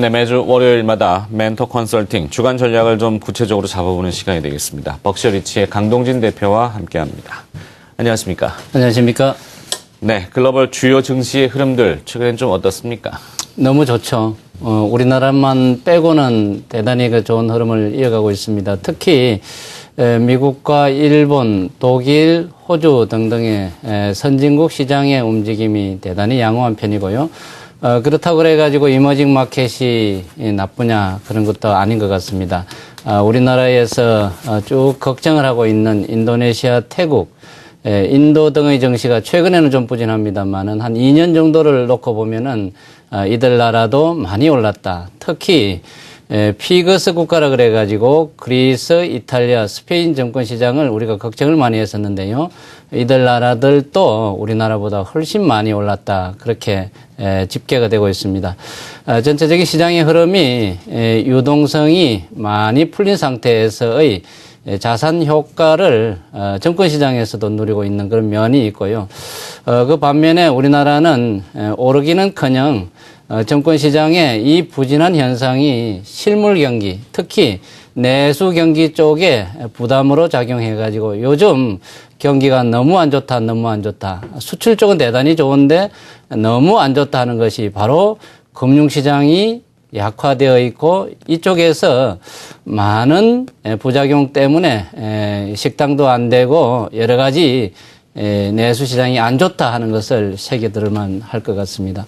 네, 매주 월요일마다 멘토 컨설팅 주간 전략을 좀 구체적으로 잡아보는 시간이 되겠습니다. 벅셔리치의 강동진 대표와 함께합니다. 안녕하십니까? 안녕하십니까? 네, 글로벌 주요 증시의 흐름들 최근엔 좀 어떻습니까? 너무 좋죠. 우리나라만 빼고는 대단히 좋은 흐름을 이어가고 있습니다. 특히 미국과 일본, 독일, 호주 등등의 선진국 시장의 움직임이 대단히 양호한 편이고요. 그렇다고 그래가지고 이머징 마켓이 나쁘냐 그런 것도 아닌 것 같습니다. 우리나라에서 쭉 걱정을 하고 있는 인도네시아, 태국, 인도 등의 증시가 최근에는 좀 부진합니다만은 한 2년 정도를 놓고 보면은 이들 나라도 많이 올랐다. 특히 피그스 국가라 그래가지고 그리스, 이탈리아, 스페인 정권 시장을 우리가 걱정을 많이 했었는데요. 이들 나라들도 우리나라보다 훨씬 많이 올랐다. 그렇게 집계가 되고 있습니다. 전체적인 시장의 흐름이 유동성이 많이 풀린 상태에서의 자산 효과를 정권 시장에서도 누리고 있는 그런 면이 있고요. 그 반면에 우리나라는 오르기는커녕 정권 시장의 이 부진한 현상이 실물 경기, 특히 내수 경기 쪽에 부담으로 작용해가지고 요즘 경기가 너무 안 좋다, 너무 안 좋다. 수출 쪽은 대단히 좋은데 너무 안 좋다 하는 것이 바로 금융시장이 약화되어 있고 이쪽에서 많은 부작용 때문에 식당도 안 되고 여러 가지 내수 시장이 안 좋다 하는 것을 새겨들만 할 것 같습니다.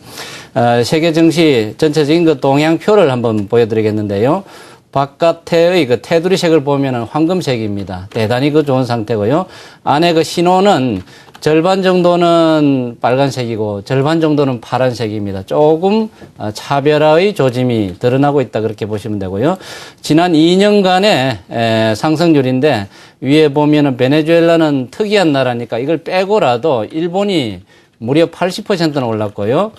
세계 증시 전체적인 그 동향표를 한번 보여드리겠는데요. 바깥의 그 테두리색을 보면은 황금색입니다. 대단히 좋은 상태고요. 안에 그 신호는 절반 정도는 빨간색이고 절반 정도는 파란색입니다. 조금 차별화의 조짐이 드러나고 있다 그렇게 보시면 되고요. 지난 2년간의 상승률인데 위에 보면은 베네수엘라는 특이한 나라니까 이걸 빼고라도 일본이 무려 80%는 올랐고요.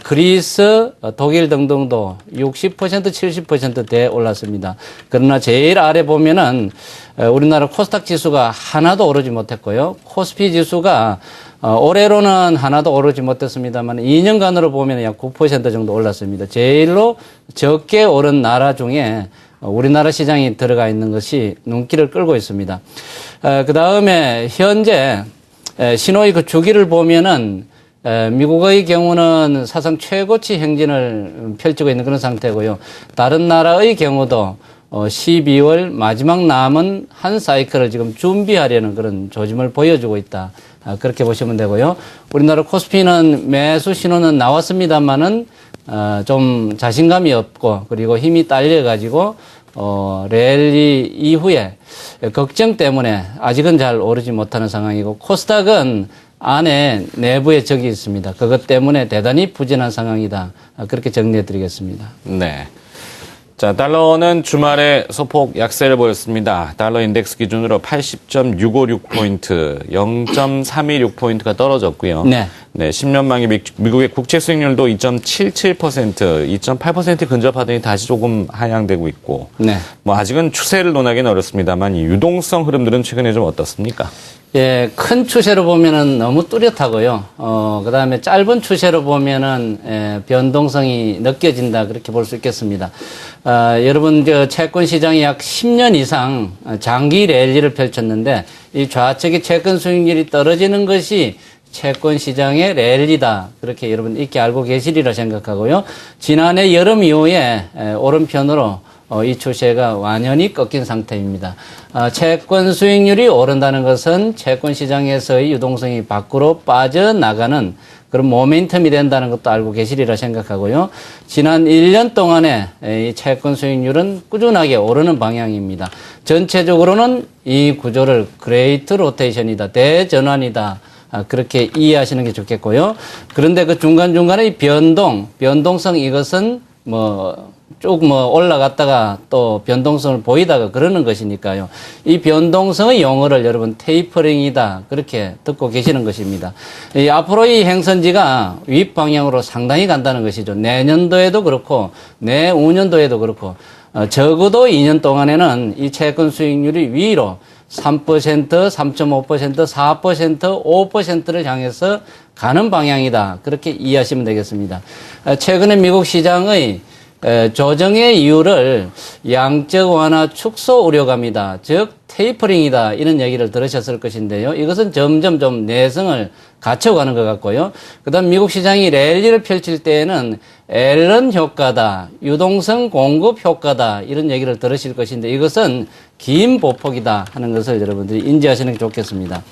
그리스, 독일 등등도 60%, 70%대 올랐습니다. 그러나 제일 아래 보면은 우리나라 코스닥 지수가 하나도 오르지 못했고요. 코스피 지수가 올해로는 하나도 오르지 못했습니다만 2년간으로 보면 약 9% 정도 올랐습니다. 제일로 적게 오른 나라 중에 우리나라 시장이 들어가 있는 것이 눈길을 끌고 있습니다. 그 다음에 현재 신호의 그 주기를 보면은 미국의 경우는 사상 최고치 행진을 펼치고 있는 그런 상태고요. 다른 나라의 경우도 12월 마지막 남은 한 사이클을 지금 준비하려는 그런 조짐을 보여주고 있다. 그렇게 보시면 되고요. 우리나라 코스피는 매수 신호는 나왔습니다만은 좀 자신감이 없고 그리고 힘이 딸려가지고 랠리 이후에 걱정 때문에 아직은 잘 오르지 못하는 상황이고 코스닥은 안에 내부에 적이 있습니다. 그것 때문에 대단히 부진한 상황이다. 그렇게 정리해 드리겠습니다. 네. 자, 달러는 주말에 소폭 약세를 보였습니다. 달러 인덱스 기준으로 80.656포인트, 0.326포인트가 떨어졌고요. 네. 네, 10년 만기 미국의 국채 수익률도 2.77%, 2.8% 근접하더니 다시 조금 하향되고 있고. 네. 뭐 아직은 추세를 논하기는 어렵습니다만 이 유동성 흐름들은 최근에 좀 어떻습니까? 예, 큰 추세로 보면은 너무 뚜렷하고요. 그 다음에 짧은 추세로 보면은, 변동성이 느껴진다. 그렇게 볼 수 있겠습니다. 여러분, 채권 시장이 약 10년 이상 장기 랠리를 펼쳤는데, 이 좌측의 채권 수익률이 떨어지는 것이 채권 시장의 랠리다. 그렇게 여러분 익히 알고 계시리라 생각하고요. 지난해 여름 이후에 오른편으로 이 추세가 완연히 꺾인 상태입니다. 채권 수익률이 오른다는 것은 채권 시장에서의 유동성이 밖으로 빠져나가는 그런 모멘텀이 된다는 것도 알고 계시리라 생각하고요. 지난 1년 동안에 이 채권 수익률은 꾸준하게 오르는 방향입니다. 전체적으로는 이 구조를 그레이트 로테이션이다, 대전환이다. 그렇게 이해하시는 게 좋겠고요. 그런데 그 중간중간의 변동성 이것은 쭉 올라갔다가 또 변동성을 보이다가 그러는 것이니까요. 이 변동성의 용어를 여러분 테이퍼링이다. 그렇게 듣고 계시는 것입니다. 앞으로 이 행선지가 윗 방향으로 상당히 간다는 것이죠. 내년도에도 그렇고 내후년도에도 그렇고 적어도 2년 동안에는 이 채권 수익률이 위로 3%, 3.5%, 4%, 5%를 향해서 가는 방향이다. 그렇게 이해하시면 되겠습니다. 최근에 미국 시장의 조정의 이유를 양적 완화 축소 우려감이다. 즉 테이퍼링이다. 이런 얘기를 들으셨을 것인데요. 이것은 점점 좀 내성을 갖춰가는 것 같고요. 그다음 미국 시장이 랠리를 펼칠 때에는 앨런 효과다. 유동성 공급 효과다. 이런 얘기를 들으실 것인데 이것은 긴 보폭이다 하는 것을 여러분들이 인지하시는 게 좋겠습니다.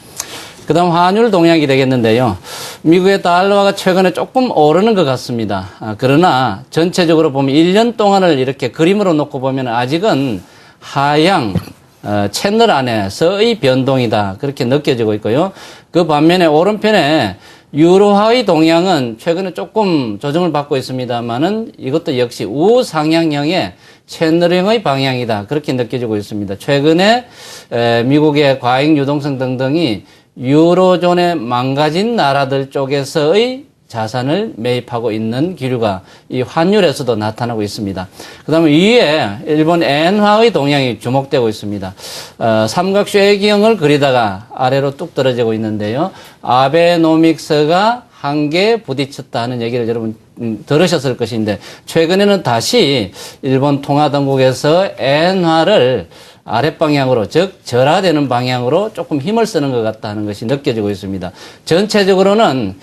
그 다음 환율 동향이 되겠는데요. 미국의 달러화가 최근에 조금 오르는 것 같습니다. 그러나 전체적으로 보면 1년 동안을 이렇게 그림으로 놓고 보면 아직은 하향 채널 안에서의 변동이다. 그렇게 느껴지고 있고요. 그 반면에 오른편에 유로화의 동향은 최근에 조금 조정을 받고 있습니다만은 이것도 역시 우상향형의 채널형의 방향이다. 그렇게 느껴지고 있습니다. 최근에 미국의 과잉 유동성 등등이 유로존의 망가진 나라들 쪽에서의 자산을 매입하고 있는 기류가 이 환율에서도 나타나고 있습니다. 그 다음에 위에 일본 엔화의 동향이 주목되고 있습니다. 삼각쇠기형을 그리다가 아래로 뚝 떨어지고 있는데요. 아베노믹스가 한계에 부딪혔다 하는 얘기를 여러분 들으셨을 것인데 최근에는 다시 일본 통화당국에서 엔화를 아랫방향으로 즉 절하되는 방향으로 조금 힘을 쓰는 것 같다 하는 것이 느껴지고 있습니다. 전체적으로는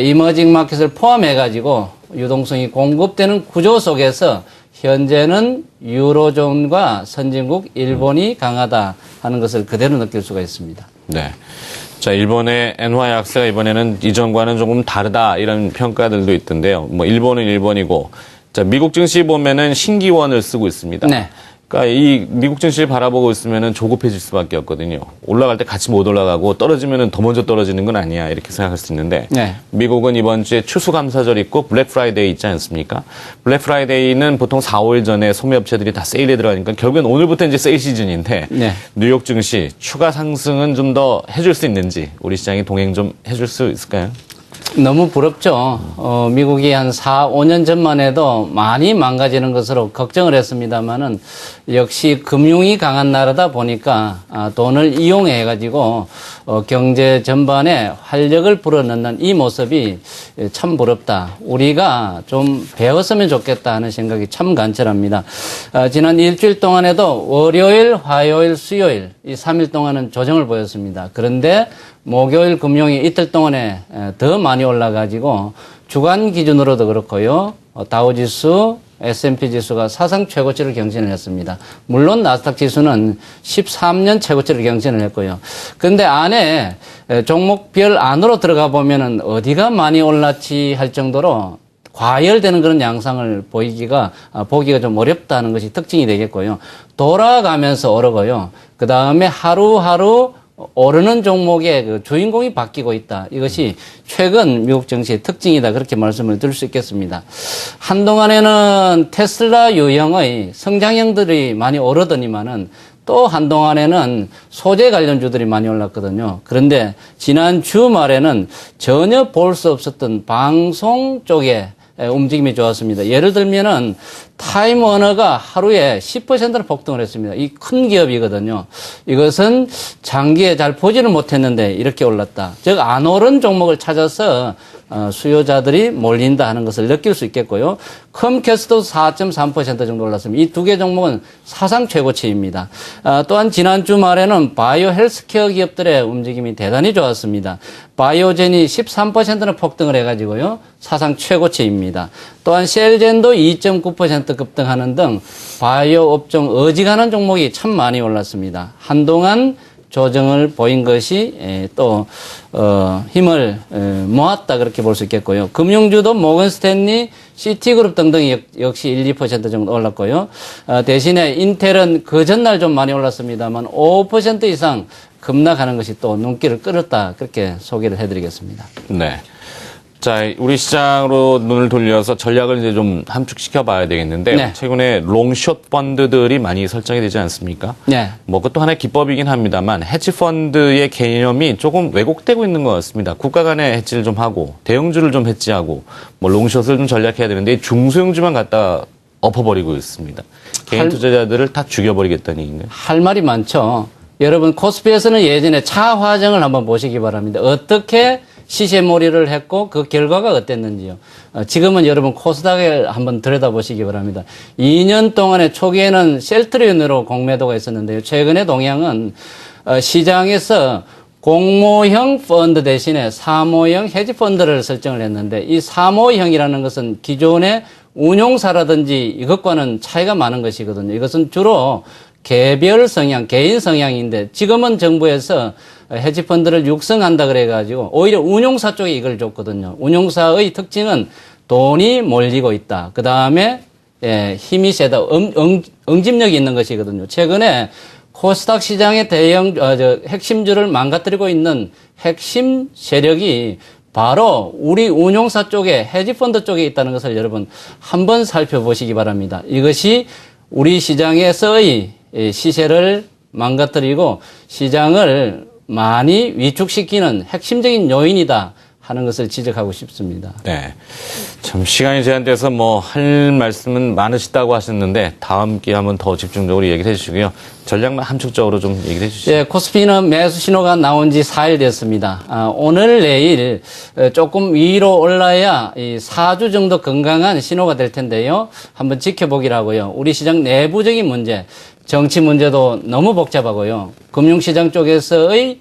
이머징 마켓을 포함해 가지고 유동성이 공급되는 구조 속에서 현재는 유로존과 선진국 일본이 강하다 하는 것을 그대로 느낄 수가 있습니다. 네. 자, 일본의 엔화 약세가 이번에는 이전과는 조금 다르다 이런 평가들도 있던데요. 뭐 일본은 일본이고, 자, 미국 증시 보면은 신기원을 쓰고 있습니다. 네. 그러니까 이 미국 증시를 바라보고 있으면은 조급해질 수밖에 없거든요. 올라갈 때 같이 못 올라가고 떨어지면은 더 먼저 떨어지는 건 아니야 이렇게 생각할 수 있는데 네. 미국은 이번 주에 추수감사절 있고 블랙 프라이데이 있지 않습니까? 블랙 프라이데이는 보통 4, 5일 전에 소매업체들이 다 세일에 들어가니까 결국엔 오늘부터 이제 세일 시즌인데 네. 뉴욕 증시 추가 상승은 좀 더 해줄 수 있는지 우리 시장이 동행 좀 해줄 수 있을까요? 너무 부럽죠. 미국이 한 4, 5년 전만 해도 많이 망가지는 것으로 걱정을 했습니다만은 역시 금융이 강한 나라다 보니까 돈을 이용해 가지고 경제 전반에 활력을 불어넣는 이 모습이 참 부럽다. 우리가 좀 배웠으면 좋겠다 하는 생각이 참 간절합니다. 지난 일주일 동안에도 월요일, 화요일, 수요일 이 3일 동안은 조정을 보였습니다. 그런데 목요일, 금요일 이틀 동안에 더 많이 올라가지고 주간 기준으로도 그렇고요. 다우지수, S&P 지수가 사상 최고치를 경신을 했습니다. 물론 나스닥 지수는 13년 최고치를 경신을 했고요. 그런데 안에 종목별 안으로 들어가 보면은 어디가 많이 올랐지 할 정도로 과열되는 그런 양상을 보기가 좀 어렵다는 것이 특징이 되겠고요. 돌아가면서 오르고요. 그 다음에 하루하루 오르는 종목의 그 주인공이 바뀌고 있다. 이것이 최근 미국 증시의 특징이다. 그렇게 말씀을 드릴 수 있겠습니다. 한동안에는 테슬라 유형의 성장형들이 많이 오르더니만은 또 한동안에는 소재 관련주들이 많이 올랐거든요. 그런데 지난 주말에는 전혀 볼 수 없었던 방송 쪽에 움직임이 좋았습니다. 예를 들면은 타임워너가 하루에 10%는 폭등을 했습니다. 이 큰 기업이거든요. 이것은 장기에 잘 보지를 못했는데 이렇게 올랐다. 즉 안 오른 종목을 찾아서 수요자들이 몰린다 하는 것을 느낄 수 있겠고요. 컴캐스도 4.3% 정도 올랐습니다. 이 두 개 종목은 사상 최고치입니다. 또한 지난 주말에는 바이오 헬스케어 기업들의 움직임이 대단히 좋았습니다. 바이오젠이 13%는 폭등을 해가지고요. 사상 최고치입니다. 또한 셀젠도 2.9% 급등하는 등 바이오 업종 어지간한 종목이 참 많이 올랐습니다. 한동안 조정을 보인 것이 또 힘을 모았다 그렇게 볼 수 있겠고요. 금융주도 모건스탠리, 시티그룹 등등이 역시 1, 2% 정도 올랐고요. 대신에 인텔은 그 전날 좀 많이 올랐습니다만 5% 이상 급락하는 것이 또 눈길을 끌었다 그렇게 소개를 해드리겠습니다. 네. 자, 우리 시장으로 눈을 돌려서 전략을 이제 좀 함축시켜 봐야 되겠는데 네. 최근에 롱숏 펀드들이 많이 설정이 되지 않습니까? 네. 뭐 그것도 하나의 기법이긴 합니다만 해치 펀드의 개념이 조금 왜곡되고 있는 것 같습니다. 국가 간의 해치를 좀 하고 대형주를 좀 해치하고 뭐 롱숏을 좀 전략해야 되는데 중소형주만 갖다 엎어버리고 있습니다. 개인 투자자들을 다 죽여버리겠다는 얘기인가요? 할 말이 많죠. 여러분 코스피에서는 예전에 차 화정을 한번 보시기 바랍니다. 어떻게 시세몰이를 했고 그 결과가 어땠는지요. 지금은 여러분 코스닥을 한번 들여다보시기 바랍니다. 2년 동안에 초기에는 셀트리온으로 공매도가 있었는데요. 최근에 동향은 시장에서 공모형 펀드 대신에 사모형 헤지펀드를 설정을 했는데 이 사모형이라는 것은 기존의 운용사라든지 이것과는 차이가 많은 것이거든요. 이것은 주로 개별 성향, 개인 성향인데 지금은 정부에서 헤지펀드를 육성한다 그래가지고 오히려 운용사 쪽에 이걸 줬거든요. 운용사의 특징은 돈이 몰리고 있다. 그 다음에 힘이 세다. 응집력이 있는 것이거든요. 최근에 코스닥 시장의 핵심주를 망가뜨리고 있는 핵심 세력이 바로 우리 운용사 쪽에 헤지펀드 쪽에 있다는 것을 여러분 한번 살펴보시기 바랍니다. 이것이 우리 시장에서의 시세를 망가뜨리고 시장을 많이 위축시키는 핵심적인 요인이다 하는 것을 지적하고 싶습니다. 네. 참 시간이 제한돼서 뭐 할 말씀은 많으시다고 하셨는데 다음 기회에 한번 더 집중적으로 얘기를 해주시고요. 전략만 함축적으로 좀 얘기를 해주시죠. 네, 코스피는 매수 신호가 나온 지 4일 됐습니다. 오늘 내일 조금 위로 올라야 이 4주 정도 건강한 신호가 될 텐데요. 한번 지켜보기로 하고요. 우리 시장 내부적인 문제, 정치 문제도 너무 복잡하고요. 금융시장 쪽에서의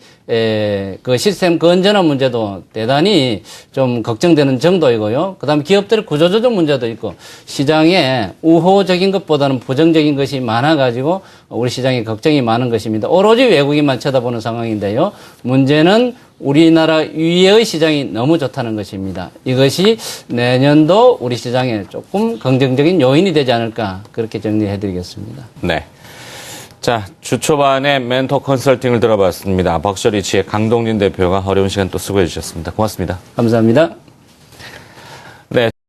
그 시스템 건전한 문제도 대단히 좀 걱정되는 정도이고요. 그 다음에 기업들 구조조정 문제도 있고 시장에 우호적인 것보다는 부정적인 것이 많아가지고 우리 시장에 걱정이 많은 것입니다. 오로지 외국인만 쳐다보는 상황인데요. 문제는 우리나라 위의 시장이 너무 좋다는 것입니다. 이것이 내년도 우리 시장에 조금 긍정적인 요인이 되지 않을까 그렇게 정리해드리겠습니다. 네. 자, 주 초반에 멘토 컨설팅을 들어봤습니다. 벅셔리치의 강동진 대표가 어려운 시간 또 수고해 주셨습니다. 고맙습니다. 감사합니다.